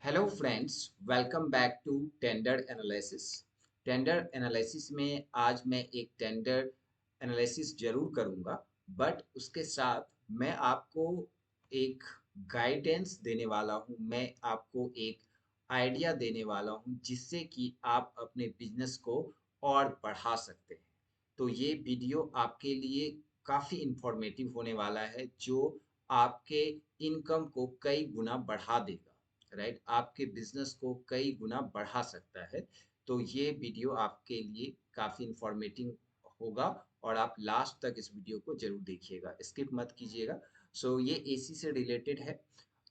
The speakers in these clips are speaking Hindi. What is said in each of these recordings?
Hello friends, welcome back to tender analysis. Tender analysis में आज मैं एक टेंडर एनालिसिस जरूर करूंगा, बट उसके साथ मैं आपको एक गाइडेंस देने वाला हूं। मैं आपको एक आइडिया देने वाला हूं जिससे कि आप अपने बिजनेस को और बढ़ा सकते हैं। तो ये वीडियो आपके लिए काफ़ी इंफॉर्मेटिव होने वाला है, जो आपके इनकम को कई गुना बढ़ा देगा। राइट, आपके बिजनेस को कई गुना बढ़ा सकता है। तो ये वीडियो आपके लिए काफ़ी इंफॉर्मेटिव होगा और आप लास्ट तक इस वीडियो को जरूर देखिएगा, स्किप मत कीजिएगा। ये एसी से रिलेटेड है।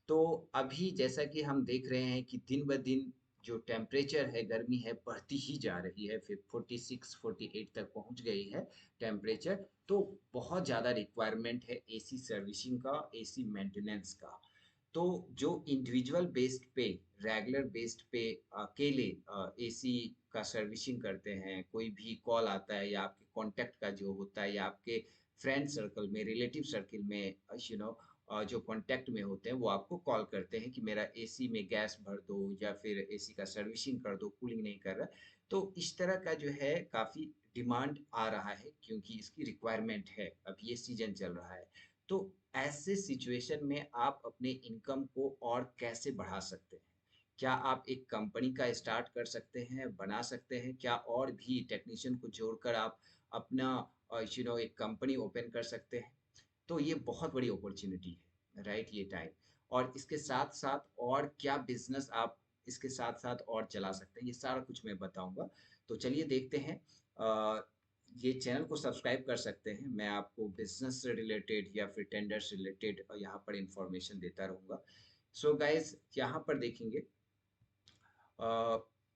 तो अभी जैसा कि हम देख रहे हैं कि दिन ब दिन जो टेम्परेचर है, गर्मी है, बढ़ती ही जा रही है। फिर 46 48 तक पहुंच गई है टेम्परेचर। तो बहुत ज़्यादा रिक्वायरमेंट है एसी सर्विसिंग का, एसी मेंटेनेंस का। तो जो इंडिविजुअल बेस्ड पे, रेगुलर बेस्ड पे अकेले एसी का सर्विसिंग करते हैं, कोई भी कॉल आता है या आपके कांटेक्ट का जो होता है या आपके फ्रेंड सर्कल में, रिलेटिव सर्कल में, जो कांटेक्ट में होते हैं वो आपको कॉल करते हैं कि मेरा एसी में गैस भर दो या फिर एसी का सर्विसिंग कर दो, कूलिंग नहीं कर रहा। तो इस तरह का जो है काफ़ी डिमांड आ रहा है, क्योंकि इसकी रिक्वायरमेंट है। अब ये सीजन चल रहा है। तो ऐसे सिचुएशन में आप अपने इनकम को और कैसे बढ़ा सकते हैं? क्या आप एक कंपनी का स्टार्ट कर सकते हैं, बना सकते हैं? क्या और भी टेक्नीशियन को जोड़कर आप अपना एक कंपनी ओपन कर सकते हैं? तो ये बहुत बड़ी अपॉर्चुनिटी है, राइट, ये टाइम। और इसके साथ साथ और क्या बिजनेस आप इसके साथ साथ और चला सकते हैं, ये सारा कुछ मैं बताऊंगा। तो चलिए देखते हैं। ये चैनल को सब्सक्राइब कर सकते हैं। मैं आपको बिजनेस से रिलेटेड या फिर टेंडर से रिलेटेड यहाँ पर इंफॉर्मेशन देता रहूँगा। गाइस, यहाँ पर देखेंगे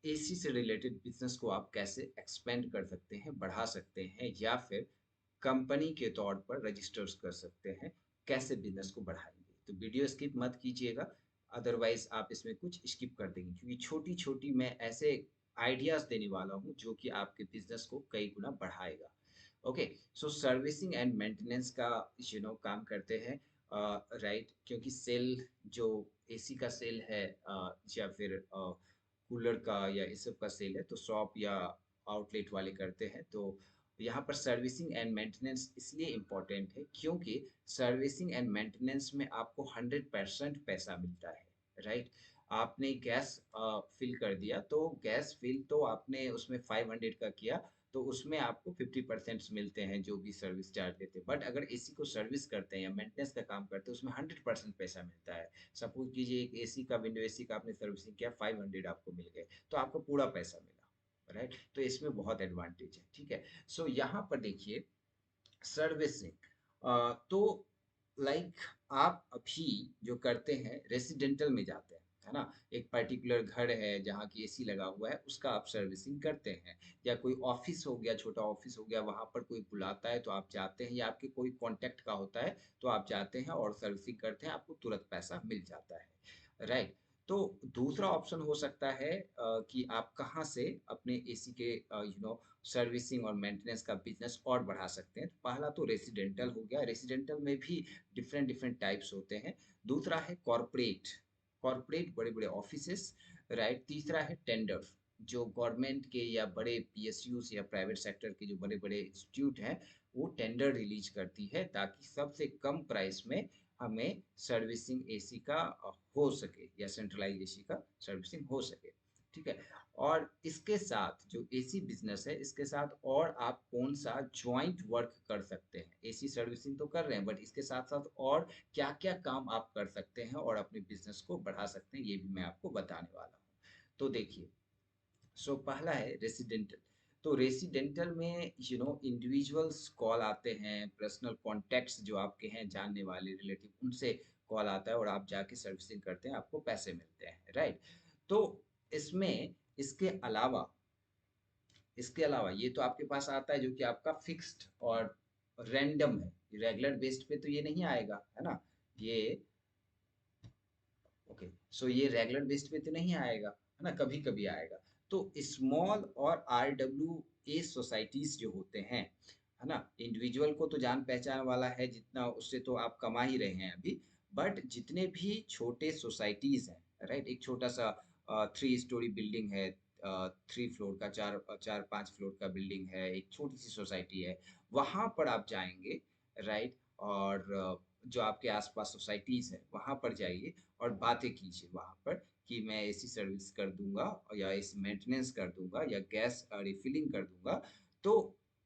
एसी से रिलेटेड बिजनेस को आप कैसे एक्सपेंड कर सकते हैं, बढ़ा सकते हैं, या फिर कंपनी के तौर पर रजिस्टर्स कर सकते हैं। कैसे बिजनेस को बढ़ाएंगे? तो वीडियो स्किप मत कीजिएगा, अदरवाइज आप इसमें कुछ स्किप कर देंगे, क्योंकि छोटी छोटी मैं ऐसे आइडियाज देने वाला हूँ जो कि आपके बिजनेस को कई गुना बढ़ाएगा। ओके। सर्विसिंग एंड मेंटेनेंस का काम करते हैं, राइट, क्योंकि सेल जो एसी का सेल है, या फिर कूलर का या इस सब का सेल है, तो शॉप या आउटलेट वाले करते हैं। तो यहाँ पर सर्विसिंग एंड मेंटेनेंस इसलिए इम्पोर्टेंट है क्योंकि सर्विसिंग एंड मेंटेनेंस में आपको 100% पैसा मिलता है। राइट, आपने गैस फिल कर दिया, तो गैस फिल तो आपने उसमें 500 का किया, तो उसमें आपको 50% मिलते हैं जो भी सर्विस चार्ज लेते हैं। बट अगर एसी को सर्विस करते हैं या मेंटेनेंस का काम करते हैं, उसमें 100% पैसा मिलता है। सपोज कीजिए एक एसी का, विंडो एसी का आपने सर्विसिंग किया, 500 आपको मिल गए, तो आपको पूरा पैसा मिला। राइट, तो इसमें बहुत एडवांटेज है। ठीक है। यहाँ पर देखिए, सर्विसिंग, तो लाइक आप अभी जो करते हैं, रेसिडेंटल में जाते हैं, है ना। एक पर्टिकुलर घर है जहाँ की एसी लगा हुआ है, उसका आप सर्विसिंग करते हैं। या कोई ऑफिस हो गया, छोटा ऑफिस हो गया, वहां पर कोई बुलाता है तो आप जाते हैं, या आपके कोई कांटेक्ट का होता है तो आप जाते हैं और सर्विसिंग करते हैं, आपको तुरंत पैसा मिल जाता है। राइट। तो दूसरा ऑप्शन हो सकता है कि आप कहाँ से अपने एसी के सर्विसिंग और मेंटेनेंस का बिजनेस और बढ़ा सकते हैं। तो पहला तो रेसिडेंटल हो गया, रेसिडेंटल में भी डिफरेंट डिफरेंट टाइप्स होते हैं। दूसरा है कॉरपोरेट, कॉरपोरेट बड़े बड़े ऑफिसेस। राइट। तीसरा है टेंडर, जो गवर्नमेंट के या बड़े पीएसयूज या प्राइवेट सेक्टर के जो बड़े बड़े इंस्टीट्यूट हैं, वो टेंडर रिलीज करती है ताकि सबसे कम प्राइस में हमें सर्विसिंग एसी का हो सके, या सेंट्रलाइज एसी का सर्विसिंग हो सके। ठीक है। और इसके साथ जो एसी बिजनेस है, इसके साथ और आप कौन सा ज्वाइंट वर्क कर सकते हैं? एसी सर्विसिंग तो कर रहे हैं, बट इसके साथ साथ और क्या क्या काम आप कर सकते हैं और अपने बिजनेस को बढ़ा सकते हैं, ये भी मैं आपको बताने वाला हूँ। तो देखिए, पहला है रेसिडेंटल। तो रेसिडेंटल में इंडिविजुअल्स कॉल आते हैं, पर्सनल कॉन्टेक्ट्स जो आपके हैं, जानने वाले रिलेटिव, उनसे कॉल आता है और आप जाके सर्विसिंग करते हैं, आपको पैसे मिलते हैं। राइट। तो इसमें इसके अलावा ये तो आपके पास आता है जो कि आपका फिक्स्ड और रैंडम है। रेगुलर बेस्ड पे तो ये नहीं आएगा, है ना। ये ओके। ये रेगुलर बेस्ड पे तो नहीं आएगा, है ना, कभी कभी आएगा। तो स्मॉल और RWA सोसाइटीज जो होते हैं, है ना, इंडिविजुअल को तो जान पहचान वाला है जितना, उससे तो आप कमा ही रहे हैं अभी। बट जितने भी छोटे सोसाइटीज हैं, राइट? एक छोटा-सा 3 स्टोरी बिल्डिंग है, 3 फ्लोर का, 4-5 फ्लोर का बिल्डिंग है, एक छोटी-सी सोसाइटी है, वहाँ पर आप जाएँगे, राइट? और जो आपके आस-पास सोसाइटीज़ हैं, वहाँ पर जाइए और बातें कीजिए वहाँ पर कि मैं एसी सर्विस कर दूँगा या एसी मेंटेनेंस कर दूँगा या गैस रिफिलिंग कर दूँगा। तो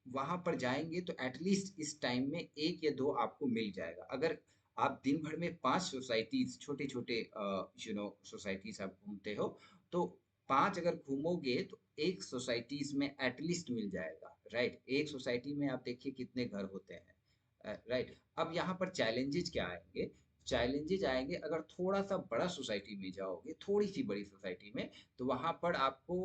वहाँ पर जाएँगे तो एट लीस्ट इस टाइम में 1 या 2 आपको मिल जाएगा। अगर आप दिन भर में 5 सोसाइटीज़ छोटे-छोटे सोसाइटीज़ आप घूमते हो, तो 5 अगर घूमोगे तो 1 सोसाइटीज़ में एट लीस्ट मिल जाएगा, राइट? एक सोसाइटी में आप देखिए कितने घर होते हैं। राइट। अब यहाँ पर चैलेंजेज़ क्या आएँगे? चैलेंजेज़ आएँगे अगर थोड़ा-सा बड़ा सोसाइटी में जाओगे, थोड़ी-सी बड़ी सोसाइटी में, तो वहाँ पर आपको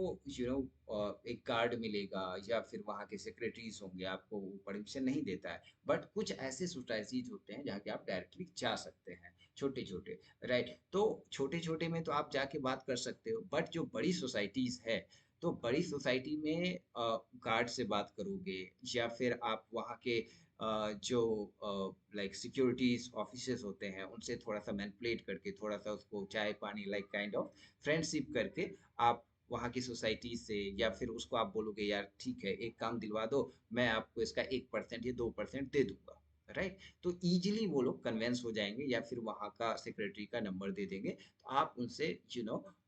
एक गार्ड मिलेगा या फिर वहाँ के सेक्रेटरीज़ होंगे, आपको वो परमिशन नहीं देता है। बट कुछ ऐसे सोसाइटीज़ होते हैं जहाँ के आप डायरेक्टली जा सकते हैं, छोटे-छोटे, राइट? तो छोटे-छोटे में तो आप जाके बात कर सकते हो, बट जो बड़ी सोसाइटीज़ है, तो बड़ी सोसाइटी में गार्ड से बात करोगे या फिर आप वहाँ के जो लाइक सिक्योरिटीज़ ऑफिसर्स होते हैं, उनसे थोड़ा-सा मैनिपुलेट करके, थोड़ा-सा उसको चाय-पानी लाइक काइंड ऑफ फ्रेंडशिप करके आप वहाँ की सोसाइटी से या फिर उसको आप बोलोगे यार ठीक है, एक काम दिलवा दो, मैं आपको इसका 1% या 2% दे दूँगा, राइट? तो ईज़िली वो लोग कन्विंस हो जाएँगे या फिर वहाँ का सेक्रेटरी का नंबर दे देंगे। तो आप उनसे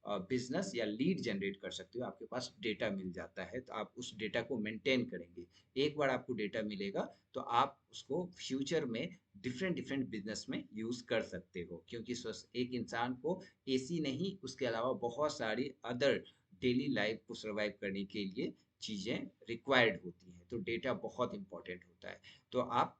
बिज़नेस या लीड जनरेट कर सकते हो, आपके पास डेटा मिल जाता है, तो आप उस डेटा को मेंटेन करेंगे। एक बार आपको डेटा मिलेगा तो आप उसको फ्यूचर में डिफरेंट डिफरेंट बिजनेस में यूज कर सकते हो क्योंकि एक इंसान को एसी नहीं उसके अलावा बहुत सारी अदर डेली लाइफ को सरवाइव करने के लिए चीजें रिक्वायर्ड होती हैं तो डेटा बहुत इंपॉर्टेंट होता है तो आप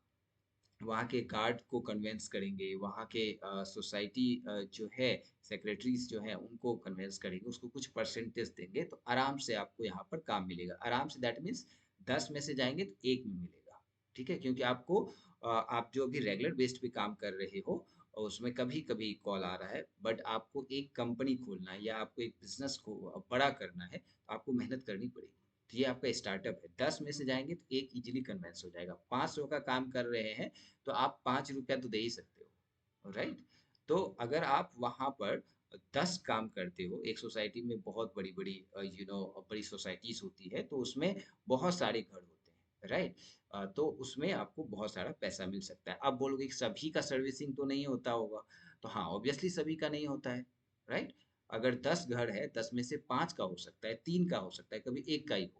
वहाँ के गार्ड को कन्विंस करेंगे, वहाँ के सोसाइटी जो है सेक्रेटरीज़ जो हैं उनको कन्विंस करेंगे, उसको कुछ परसेंटेज देंगे तो आराम से आपको यहाँ पर काम मिलेगा। आराम से दैट मीन्स 10 में से जाएँगे तो 1 में मिलेगा, ठीक है? क्योंकि आपको आप जो अभी रेगुलर बेस्ड पे काम कर रहे हो और उसमें कभी-कभी कॉल आ रहा है, बट आपको एक कंपनी खोलना है या आपको एक बिज़नेस को बड़ा करना है, तो आपको मेहनत करनी पड़ेगी। तो ये आपका स्टार्टअप है, 10 में से जाएँगे तो 1 ईज़िली कन्विंस हो जाएगा। 500 का काम कर रहे हैं तो आप ₹5 तो दे ही सकते हो, राइट? तो अगर आप वहाँ पर 10 काम करते हो, एक सोसाइटी में बहुत बड़ी-बड़ी बड़ी सोसाइटीज़ होती है, तो उसमें बहुत सारे घर होते हैं, राइट? तो उसमें आपको बहुत सारा पैसा मिल सकता है। आप बोलोगे कि सभी का सर्विसिंग तो नहीं होता होगा, तो हाँ, ऑब्वियसली सभी का नहीं होता है, राइट? अगर 10 घर है, 10 में से 5 का हो सकता है, 3 का हो सकता है, कभी 1 का ही होगा।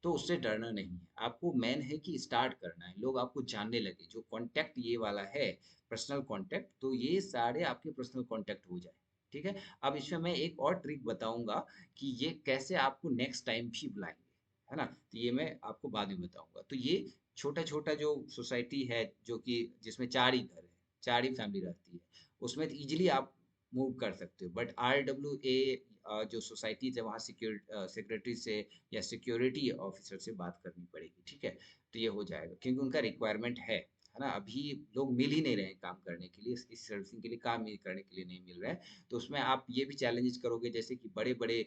तो उससे डरना नहीं है। आपको मेन है कि स्टार्ट करना है, लोग आपको जानने लगे। जो कॉन्टैक्ट ये वाला है, पर्सनल कॉन्टैक्ट, तो ये सारे आपके पर्सनल कॉन्टैक्ट हो जाएँ, ठीक है? अब इसमें मैं एक और ट्रिक बताऊँगा कि ये कैसे आपको नेक्स्ट टाइम भी बुलाएँगे, है ना? तो ये मैं आपको बाद में बताऊँगा। तो ये छोटा-छोटा जो सोसाइटी है, जो कि जिसमें 4 ही घर हैं, 4 ही फैमिली रहती है, उसमें तो ईज़िली आप मूव कर सकते हो। बट आरडब्ल्यूए जो सोसाइटीज़ है, वहाँ सेक्रेटरी से या सिक्योरिटी ऑफिसर से बात करनी पड़ेगी, ठीक है? तो ये हो जाएगा क्योंकि उनका रिक्वायरमेंट है ना? अभी लोग मिल ही नहीं रहे हैं काम करने के लिए, इस सर्विसिंग के लिए काम ही करने के लिए नहीं मिल रहा है। तो उसमें आप ये भी चैलेंजेस करोगे जैसे कि बड़े-बड़े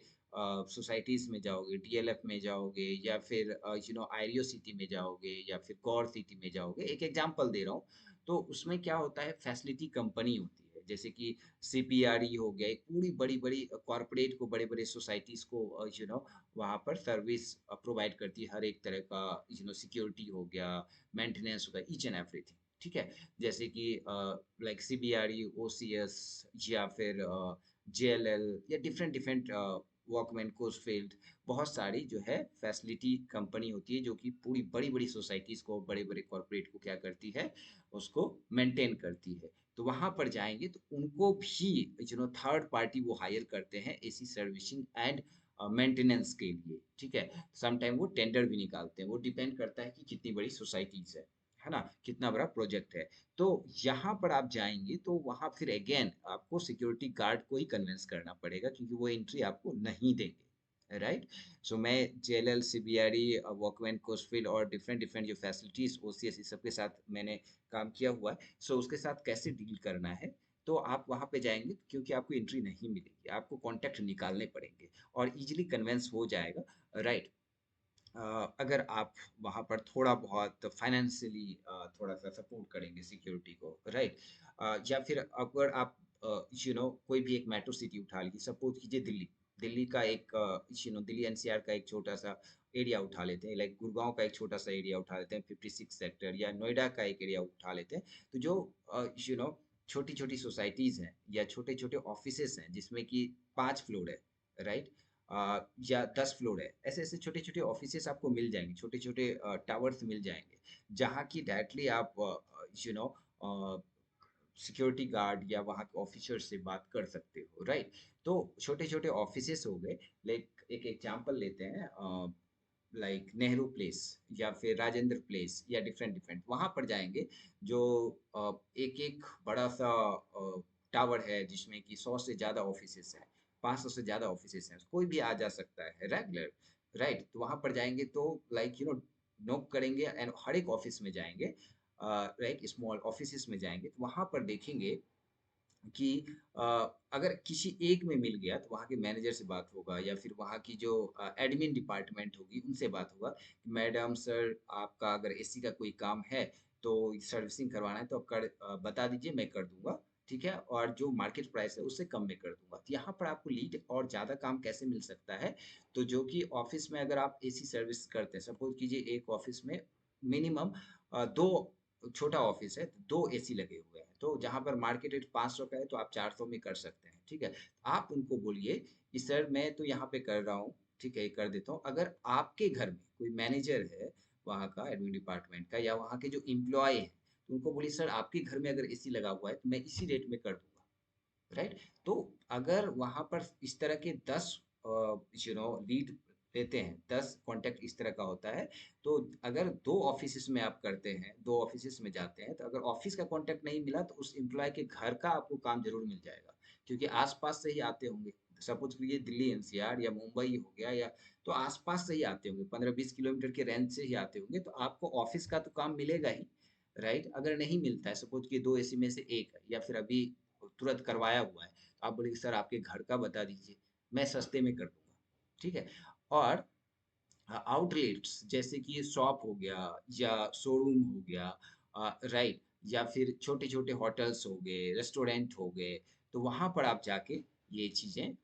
सोसाइटीज़ में जाओगे, डीएलएफ में जाओगे या फिर आईरियो सिटी में जाओगे या फिर गौर सिटी में जाओगे। एक एग्ज़ाम्पल दे रहा हूँ। तो उसमें क्या होता है फैसिलिटी कंपनी होती है, जैसे कि सीपीआरई हो गया, एक पूरी बड़ी-बड़ी कॉर्पोरेट को बड़े-बड़े सोसाइटीज़ को वहाँ पर सर्विस प्रोवाइड करती है हर एक तरह का सिक्योरिटी हो गया, मेंटेनेंस हो गया, ईच एंड एवरीथिंग, ठीक है? जैसे कि लाइक सीबीआरई, ओसीएस या फिर जेएलएल या डिफरेंट डिफरेंट वॉकमैन, कोस्टफील्ड बहुत सारी जो है फैसिलिटी कंपनी होती है जो कि पूरी बड़ी-बड़ी सोसाइटीज़ को, बड़े-बड़े कॉर्पोरेट को क्या करती है, उसको मेंटेन करती है। तो वहाँ पर जाएँगे तो उनको भी थर्ड पार्टी वो हायर करते हैं एसी सर्विसिंग एंड मेंटेनेंस के लिए, ठीक है? सम टाइम वो टेंडर भी निकालते हैं, वो डिपेंड करता है कि कितनी बड़ी सोसाइटीज़ है ना? कितना बड़ा प्रोजेक्ट है। तो यहाँ पर आप जाएँगे तो वहाँ फिर अगेन आपको सिक्योरिटी गार्ड को ही कन्विंस करना पड़ेगा क्योंकि वो एंट्री आपको नहीं देंगे, राइट? सो मैं जेएलएल, सीबीआरई, वॉकमैन, कोस्टफील्ड और डिफरेंट डिफरेंट जो फैसिलिटीज़, ओसीएस इस सब के साथ मैंने काम किया हुआ है। सो उसके साथ कैसे डील करना है, तो आप वहाँ पे जाएँगे क्योंकि आपको एंट्री नहीं मिलेगी, आपको कॉन्टैक्ट निकालने पड़ेंगे और ईज़िली कन्विंस हो जाएगा, राइट? अगर आप वहाँ पर थोड़ा बहुत फाइनेंशियली थोड़ा-सा सपोर्ट करेंगे सिक्योरिटी को, राइट? या फिर अगर आप कोई भी एक मेट्रो सिटी उठा लीजिए, सपोज कीजिए दिल्ली। दिल्ली का एक दिल्ली एनसीआर का एक छोटा सा एरिया उठा लेते हैं, लाइक गुड़गांव का एक छोटा सा एरिया उठा लेते हैं, 56 सेक्टर, या नोएडा का एक एरिया उठा लेते हैं। तो जो छोटी छोटी सोसाइटीज हैं या छोटे छोटे ऑफिसेस हैं जिसमें कि 5 फ्लोर है, राइट, या 10 फ्लोर है, ऐसे ऐसे छोटे छोटे ऑफिसेस आपको मिल जाएंगे, छोटे छोटे टावर्स मिल जाएंगे, जहाँ की डायरेक्टली आप यू नो सिक्योरिटी गार्ड या वहाँ के ऑफिसर से बात कर सकते हो, राइट। तो छोटे छोटे ऑफिसेस हो गए। लाइक एक एग्जांपल लेते हैं, लाइक नेहरू प्लेस या फिर राजेंद्र प्लेस या डिफरेंट डिफरेंट, वहां पर जाएंगे। जो एक एक बड़ा सा टावर है जिसमें कि 100 से ज्यादा ऑफिसेस हैं, 500 से ज्यादा ऑफिसेस हैं, कोई भी आ जा सकता है रेगुलर, राइट। तो वहां पर जाएंगे तो लाइक नोक करेंगे एंड हर एक ऑफिस में जाएंगे, राइट, स्मॉल ऑफिसेस में जाएंगे, तो वहां पर देखेंगे कि अ, अगर किसी एक में मिल गया तो वहाँ के मैनेजर से बात होगा, या फिर वहाँ की जो एडमिन डिपार्टमेंट होगी उनसे बात होगा कि मैडम सर, आपका अगर एसी का कोई काम है तो सर्विसिंग करवाना है तो बता दीजिए, मैं कर दूंगा, ठीक है, और जो मार्केट प्राइस है उससे कम में कर दूंगा। तो यहाँ पर आपको लीड और ज़्यादा काम कैसे मिल सकता है? तो जो कि ऑफिस में अगर आप एसी सर्विस करते हैं, सपोज कीजिए एक ऑफिस में मिनिमम दो, छोटा ऑफिस है तो 2 एसी लगे हुए हैं, तो जहां पर मार्केट रेट 500 का है तो आप 400 में कर सकते हैं, ठीक है। आप उनको बोलिए कि सर मैं तो यहाँ पे कर रहा हूँ, ठीक है, कर देता हूँ, अगर आपके घर में कोई मैनेजर है वहाँ का एडमिन डिपार्टमेंट का, या वहाँ के जो एम्प्लॉय है, तो उनको बोलिए सर आपके घर में अगर एसी लगा हुआ है तो मैं इसी रेट में कर दूंगा, राइट। तो अगर वहां पर इस तरह के 10 लीड देते हैं, 10 कॉन्टेक्ट इस तरह का होता है, तो अगर 2 ऑफिस में आप करते हैं, 2 ऑफिस में जाते हैं, तो अगर ऑफिस का कॉन्टेक्ट नहीं मिला तो उस एम्प्लॉय के घर का आपको काम जरूर मिल जाएगा, क्योंकि आसपास से ही आते होंगे। सपोज कीजिए दिल्ली एनसीआर या मुंबई हो गया, या तो आसपास से ही आते होंगे, 15-20 किलोमीटर के रेंज से ही आते होंगे, तो आपको ऑफिस का तो काम मिलेगा ही, राइट। अगर नहीं मिलता है, सपोज कि 2 एसी में से एक है, या फिर अभी तुरंत करवाया हुआ है, तो आप बोलेंगे सर आपके घर का बता दीजिए, मैं सस्ते में कर दूंगा, ठीक है। और आउटलेट्स जैसे कि शॉप हो गया या शोरूम हो गया, राइट, या फिर छोटे छोटे होटल्स हो गए, रेस्टोरेंट हो गए, तो वहां पर आप जाके ये चीजें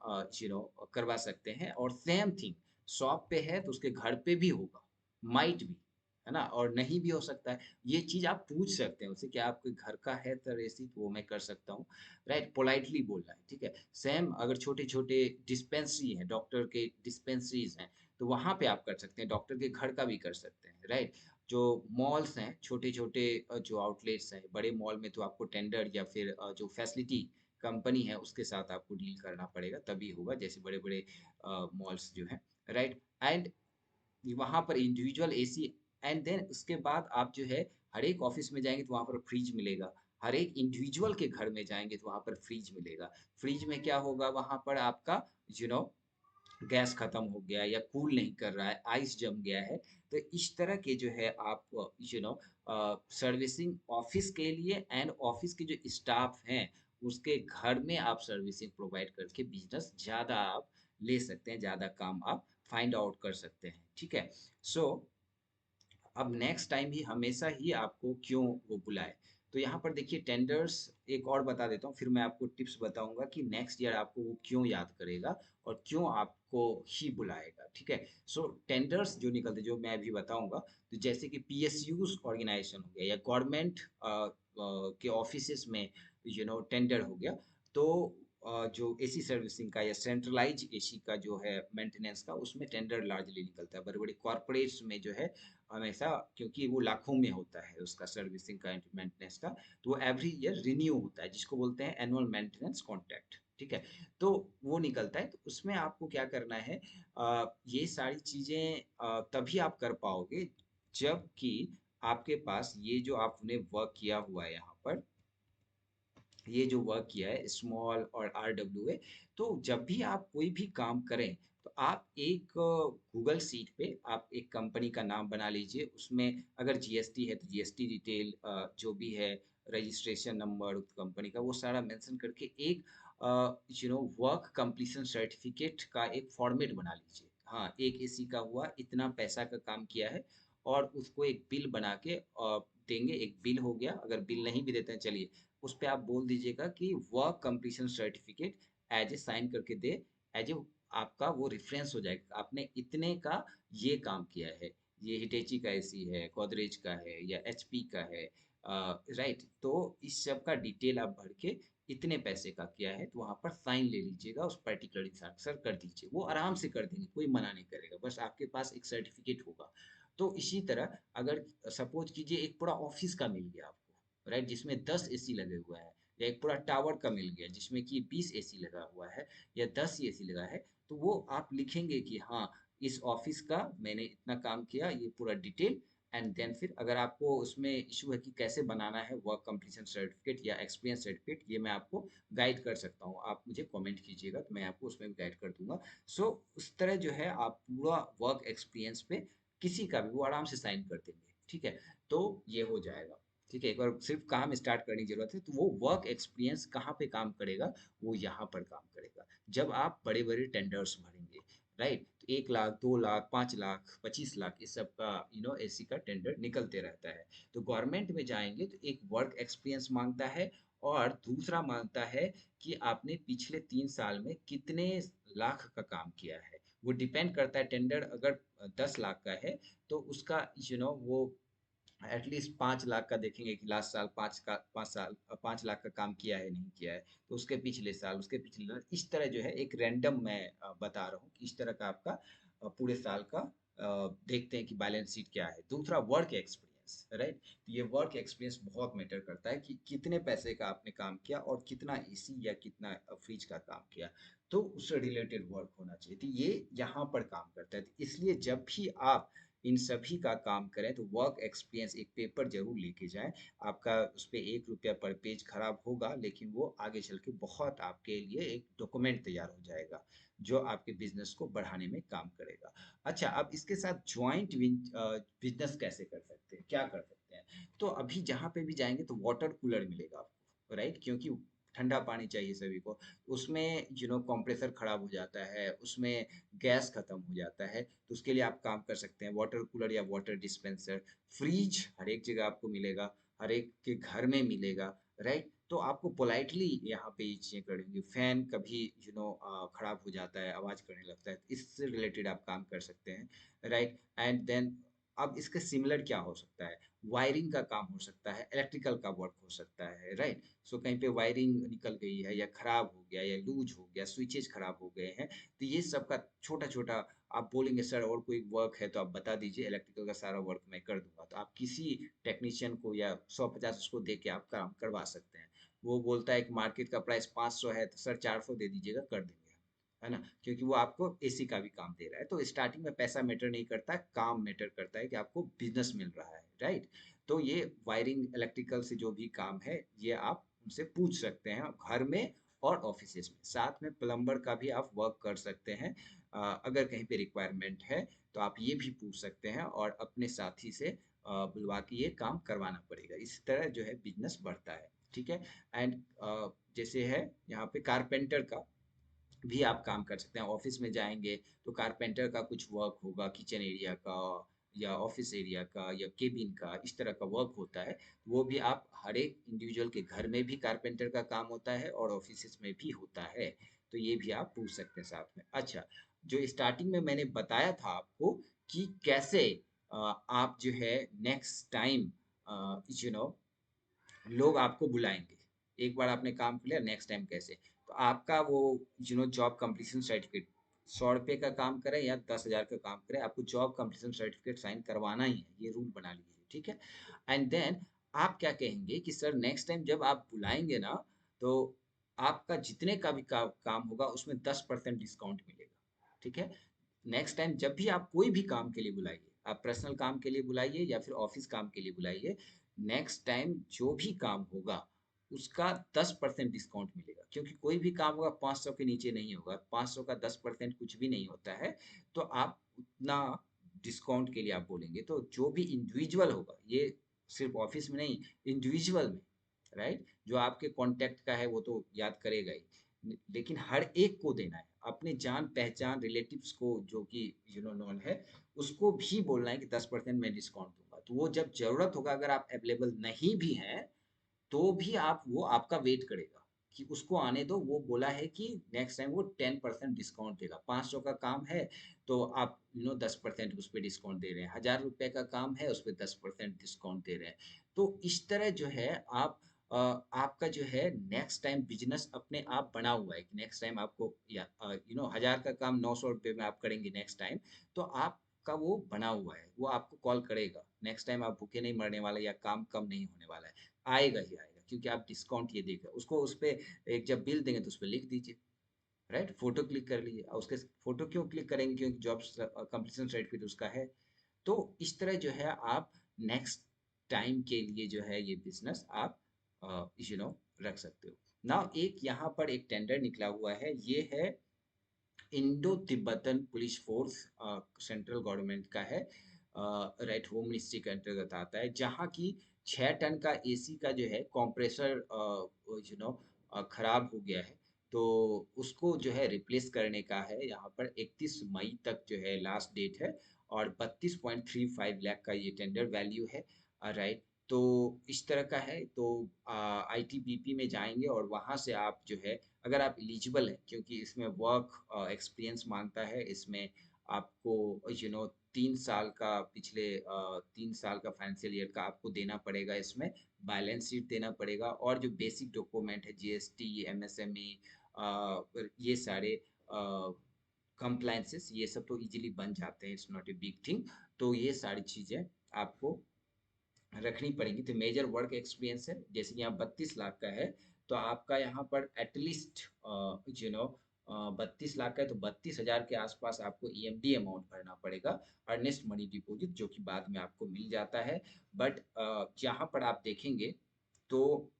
करवा सकते हैं। और सेम थिंग, शॉप पे है तो उसके घर पे भी होगा, माइट भी, है ना, और नहीं भी हो सकता है। ये चीज आप पूछ सकते हैं उससे, क्या आपके घर का है सर एसी, तो वो मैं कर सकता हूँ, राइट, पोलाइटली बोलना है, ठीक है। सेम अगर छोटे छोटे डिस्पेंसरी हैं, डॉक्टर के डिस्पेंसरीज हैं, तो वहां पे आप कर सकते हैं, डॉक्टर के घर का भी कर सकते हैं, राइट। जो मॉल्स हैं, छोटे छोटे जो आउटलेट्स हैं, बड़े मॉल में तो आपको टेंडर या फिर जो फैसिलिटी कंपनी है उसके साथ आपको डील करना पड़ेगा, तभी होगा, जैसे बड़े बड़े मॉल्स जो हैं, राइट। एंड वहां पर इंडिविजुअल एसी, एंड देन उसके बाद आप जो है हर एक ऑफिस में जाएंगे तो वहां पर फ्रिज मिलेगा, हर एक इंडिविजुअल के घर में जाएंगे तो वहां पर फ्रिज मिलेगा। फ्रिज में क्या होगा, वहां पर आपका यू नो गैस खत्म हो गया या कूल नहीं कर रहा है, आइस जम गया है, तो इस तरह के जो है आप सर्विसिंग ऑफिस के लिए एंड ऑफिस के जो स्टाफ हैं उसके घर में आप सर्विसिंग प्रोवाइड करके बिजनेस ज्यादा आप ले सकते हैं, ज्यादा काम आप फाइंड आउट कर सकते हैं, ठीक है। सो अब नेक्स्ट टाइम ही हमेशा ही आपको क्यों वो बुलाए, तो यहाँ पर देखिए टेंडर्स, एक और बता देता हूँ, फिर मैं आपको टिप्स बताऊंगा कि नेक्स्ट ईयर आपको वो क्यों याद करेगा और क्यों आपको ही बुलाएगा, ठीक है। सो टेंडर्स जो निकलते, जो मैं अभी बताऊंगा, तो जैसे कि पीएसयूज ऑर्गेनाइजेशन हो गया या गवर्नमेंट के ऑफिसेस में टेंडर हो गया, तो जो एसी सर्विसिंग का या सेंट्रलाइज एसी का जो है मेंटेनेंस का, उसमें टेंडर लार्जली निकलता है। बड़े बड़े कॉर्पोरेट्स में जो है हमेशा, क्योंकि वो लाखों में होता है उसका सर्विसिंग का, मेंटेनेंस का, तो वो एवरी ईयर रिन्यू होता है, जिसको बोलते हैं एनुअल मेंटेनेंस कॉन्ट्रैक्ट, ठीक है। तो वो निकलता है, तो उसमें आपको क्या करना है, ये सारी चीजें तभी आप कर पाओगे जबकि आपके पास ये जो आपने वर्क किया हुआ है यहाँ पर, ये जो वर्क किया है स्मॉल और आरडब्ल्यूए, तो जब भी आप कोई भी काम करें तो आप एक गूगल सीट पे आप एक कंपनी का नाम बना लीजिए, उसमें अगर जीएसटी है तो जीएसटी डिटेल, जो भी है रजिस्ट्रेशन नंबर कंपनी का, वो सारा मेंशन करके एक वर्क कंप्लीशन सर्टिफिकेट का एक फॉर्मेट बना लीजिए। हाँ, एक एसी का हुआ, इतना पैसा का काम किया है, और उसको एक बिल बना के देंगे, एक बिल हो गया, अगर बिल नहीं भी देते हैं चलिए, उस पे आप बोल दीजिएगा कि work completion certificate as a sign करके दे, एज ए आपका वो रेफरेंस हो जाएगा, आपने इतने का ये काम किया है, ये हिटेची का एसी है, गोदरेज का है या एचपी का है, राइट। तो इस सब का डिटेल आप भर के इतने पैसे का किया है तो वहां पर साइन ले लीजिएगा उस पर्टिकुलर इंसान, सर कर दीजिए, वो आराम से कर देंगे, कोई मना नहीं करेगा, बस आपके पास एक सर्टिफिकेट होगा। तो इसी तरह अगर सपोज कीजिए एक पूरा ऑफिस का मिल गया आपको, राइट, जिसमें 10 एसी लगे हुए हैं, या एक पूरा टावर का मिल गया जिसमें कि 20 एसी लगा हुआ है या 10 एसी लगा है, तो वो आप लिखेंगे कि हाँ, इस ऑफिस का मैंने इतना काम किया, ये पूरा डिटेल। एंड देन फिर अगर आपको उसमें इशू है कि कैसे बनाना है वर्क कंप्लीशन सर्टिफिकेट या एक्सपीरियंस सर्टिफिकेट, ये मैं आपको गाइड कर सकता हूँ, आप मुझे कमेंट कीजिएगा तो मैं आपको उसमें भी गाइड कर दूंगा। सो उस तरह जो है आप पूरा वर्क एक्सपीरियंस पे किसी का भी वो आराम से साइन कर देंगे, ठीक है। तो ये हो जाएगा, ठीक है। एक बार सिर्फ काम स्टार्ट करने की जरूरत है, तो वो वर्क एक्सपीरियंस कहाँ पे काम करेगा, वो यहाँ पर काम करेगा जब आप बड़े बड़े टेंडर्स भरेंगे, राइट। तो 1 लाख, 2 लाख, 5 लाख, 25 लाख, इस सब का एसी का टेंडर निकलते रहता है। तो गवर्नमेंट में जाएंगे तो एक वर्क एक्सपीरियंस मांगता है, और दूसरा मांगता है कि आपने पिछले 3 साल में कितने लाख का काम किया है। वो डिपेंड करता है, टेंडर अगर 10 लाख का है तो उसका वो एटलीस्ट 5 लाख का देखेंगे कि लास्ट साल 5 लाख का काम किया है नहीं किया है, तो उसके पिछले साल, उसके पिछले साल, इस तरह जो है एक रैंडम मैं बता रहा हूँ कि इस तरह का आपका पूरे साल का देखते हैं कि बैलेंस शीट क्या है। दूसरा वर्क एक्सपीरियंस, राइट। तो ये वर्क एक्सपीरियंस बहुत मैटर करता है कि कितने पैसे का आपने काम किया और कितना एसी या कितना फ्रिज का काम किया, तो उससे रिलेटेड वर्क होना चाहिए। तो ये यहाँ पर काम करता है, तो इसलिए जब भी आप इन सभी का काम करें तो वर्क एक्सपीरियंस एक पेपर जरूर लेके जाएं। आपका उस पर 1 रुपया पर पेज खराब होगा, लेकिन वो आगे चल के बहुत आपके लिए एक डॉक्यूमेंट तैयार हो जाएगा जो आपके बिजनेस को बढ़ाने में काम करेगा। अच्छा, अब इसके साथ ज्वाइंट बिजनेस कैसे कर सकते हैं, क्या कर सकते हैं? तो अभी जहाँ पे भी जाएंगे तो वाटर कूलर मिलेगा आपको, राइट, क्योंकि ठंडा पानी चाहिए सभी को। उसमें कंप्रेसर खराब हो जाता है, उसमें गैस खत्म हो जाता है, तो उसके लिए आप काम कर सकते हैं वाटर कूलर या वाटर डिस्पेंसर। फ्रिज हर एक जगह आपको मिलेगा, हर एक के घर में मिलेगा, राइट। तो आपको पोलाइटली यहाँ पे ये चीजें करेंगे। फैन कभी खराब हो जाता है, आवाज करने लगता है, तो इससे रिलेटेड आप काम कर सकते हैं, राइट। एंड देन अब इसके सिमिलर क्या हो सकता है, वायरिंग का काम हो सकता है, इलेक्ट्रिकल का वर्क हो सकता है, राइट। सो कहीं पे वायरिंग निकल गई है या खराब हो गया या लूज हो गया, स्विचेज खराब हो गए हैं, तो ये सब का छोटा छोटा आप बोलेंगे सर और कोई वर्क है तो आप बता दीजिए, इलेक्ट्रिकल का सारा वर्क मैं कर दूंगा, तो आप किसी टेक्नीशियन को या 150 उसको दे के आप काम करवा सकते हैं। वो बोलता है कि मार्केट का प्राइस 500 है तो सर 400 दे दीजिएगा, कर देंगे, है ना, क्योंकि वो आपको एसी का भी काम दे रहा है। तो स्टार्टिंग में पैसा मैटर नहीं करता है, काम मैटर करता है कि आपको बिजनेस मिल रहा है, राइट। तो ये वायरिंग इलेक्ट्रिकल से जो भी काम है ये आप उनसे पूछ सकते हैं घर में और ऑफिस में। साथ में प्लम्बर का भी आप वर्क कर सकते हैं, अगर कहीं पे रिक्वायरमेंट है तो आप ये भी पूछ सकते हैं और अपने साथी से बुलवा के ये काम करवाना पड़ेगा। इस तरह जो है बिजनेस बढ़ता है, ठीक है। एंड जैसे है यहाँ पे कारपेंटर का भी आप काम कर सकते हैं। ऑफिस में जाएंगे तो कारपेंटर का कुछ वर्क होगा, किचन एरिया का या ऑफिस एरिया का या केबिन का, इस तरह का वर्क होता है। वो भी आप हर एक इंडिविजुअल के घर में भी कारपेंटर का काम होता है और ऑफिस में भी होता है, तो ये भी आप पूछ सकते हैं साथ में। अच्छा, जो स्टार्टिंग में मैंने बताया था आपको कि कैसे आप जो है नेक्स्ट टाइम यू नो लोग आपको बुलाएंगे, एक बार आपने काम कर लिया, नेक्स्ट टाइम कैसे, तो आपका वो जॉब कंप्लीशन सर्टिफिकेट, 100 रुपये का काम करें या 10,000 का काम करें, आपको जॉब कंप्लीशन सर्टिफिकेट साइन करवाना ही है, ये रूल बना लीजिए, ठीक है। एंड देन आप क्या कहेंगे कि सर नेक्स्ट टाइम जब आप बुलाएंगे ना, तो आपका जितने का भी काम होगा उसमें 10% डिस्काउंट मिलेगा, ठीक है। नेक्स्ट टाइम जब भी आप कोई भी काम के लिए बुलाइए, आप पर्सनल काम के लिए बुलाइए या फिर ऑफिस काम के लिए बुलाइए, नेक्स्ट टाइम जो भी काम होगा उसका 10% डिस्काउंट मिलेगा, क्योंकि कोई भी काम होगा 500 के नीचे नहीं होगा, 500 का 10% कुछ भी नहीं होता है। तो आप उतना डिस्काउंट के लिए आप बोलेंगे, तो जो भी इंडिविजुअल होगा, ये सिर्फ ऑफिस में नहीं, इंडिविजुअल में, राइट, जो आपके कांटेक्ट का है वो तो याद करेगा ही, लेकिन हर एक को देना है, अपने जान पहचान रिलेटिव्स को जो कि नॉन है, उसको भी बोलना है कि 10% मैं डिस्काउंट दूंगा। तो वो जब जरूरत होगा, अगर आप अवेलेबल नहीं भी हैं तो भी आप वो आपका वेट करेगा कि उसको आने दो। वो बोला है कि नेक्स्ट टाइम वो 10% डिस्काउंट देगा। 500 का काम है तो आप 10% उस पे डिस्काउंट दे रहे हैं। 1000 रुपए का काम है उस पे 10% डिस्काउंट दे रहे हैं। तो इस तरह जो है आप आपका जो है नेक्स्ट टाइम बिजनेस अपने आप बना हुआ है कि नेक्स्ट टाइम आपको या 1000 का काम 900 रुपये में आप करेंगे नेक्स्ट टाइम, तो आपका वो बना हुआ है। वो आपको कॉल करेगा। नेक्स्ट टाइम आप भूखे नहीं मरने वाले या काम कम नहीं होने वाला है। आएगा ही आएगा क्योंकि आप डिस्काउंट ये देकर उसको उस पे एक जब बिल देंगे तो उस पे लिख दीजिए। राइट, फोटो क्लिक कर लीजिए और उसके फोटो क्यों क्लिक करेंगे क्योंकि जॉब कंप्लीशन सर्टिफिकेट उसका है। तो इस तरह जो है आप नेक्स्ट टाइम के लिए जो है ये बिजनेस आप यू नो रख सकते हो। नाउ एक यहाँ पर एक टेंडर निकला हुआ है। ये है Indo Tibetan police force, central government का है। राइट, होम मिनिस्ट्री के अंतर्गत आता है। जहाँ की 6 टन का एसी का जो है कंप्रेसर यू नो खराब हो गया है। तो उसको जो है रिप्लेस करने का है। यहाँ पर 31 मई तक जो है लास्ट डेट है और 32.35 लाख का ये टेंडर वैल्यू है। राइट, तो इस तरह का है। तो आईटीबीपी में जाएंगे और वहाँ से आप जो है, अगर आप एलिजिबल हैं, क्योंकि इसमें वर्क एक्सपीरियंस मांगता है। इसमें आपको 3 साल का पिछले 3 साल का फाइनेंशियल ईयर का आपको देना पड़ेगा। इसमें बैलेंस शीट देना पड़ेगा और जो बेसिक डॉक्यूमेंट है जीएसटी, एमएसएमई, ये सारे कंप्लायंसेस, ये सब तो इजीली बन जाते हैं। It's not a big thing. तो ये सारी चीज़ें आपको रखनी पड़ेंगी। तो मेजर वर्क एक्सपीरियंस है। जैसे कि यहाँ 32 लाख का है तो आपका यहाँ पर एटलीस्ट यू नो 32 लाख का है तो 32,000 के आसपास आपको ईएमडी अमाउंट भरना पड़ेगा। अर्नेस्ट मनी डिपॉजिट, जो कि बाद में आपको मिल जाता है। बट यहाँ पर आप देखेंगे तो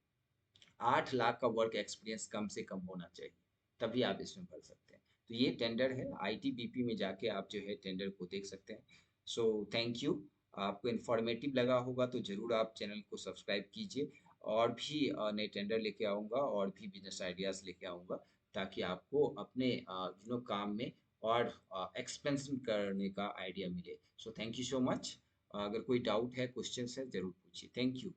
8 लाख का वर्क एक्सपीरियंस कम से कम होना चाहिए, तभी आप इसमें भर सकते हैं। तो ये टेंडर है। आईटीबीपी में जाके आप जो है टेंडर को देख सकते हैं। So thank you. आपको इन्फॉर्मेटिव लगा होगा तो ज़रूर आप चैनल को सब्सक्राइब कीजिए। और भी नए टेंडर लेके आऊँगा और भी बिजनेस आइडियाज़ लेके आऊँगा, ताकि आपको अपने काम में और एक्सपेंशन करने का आइडिया मिले। So thank you so much. अगर कोई डाउट है, क्वेश्चंस है, ज़रूर पूछिए। Thank you.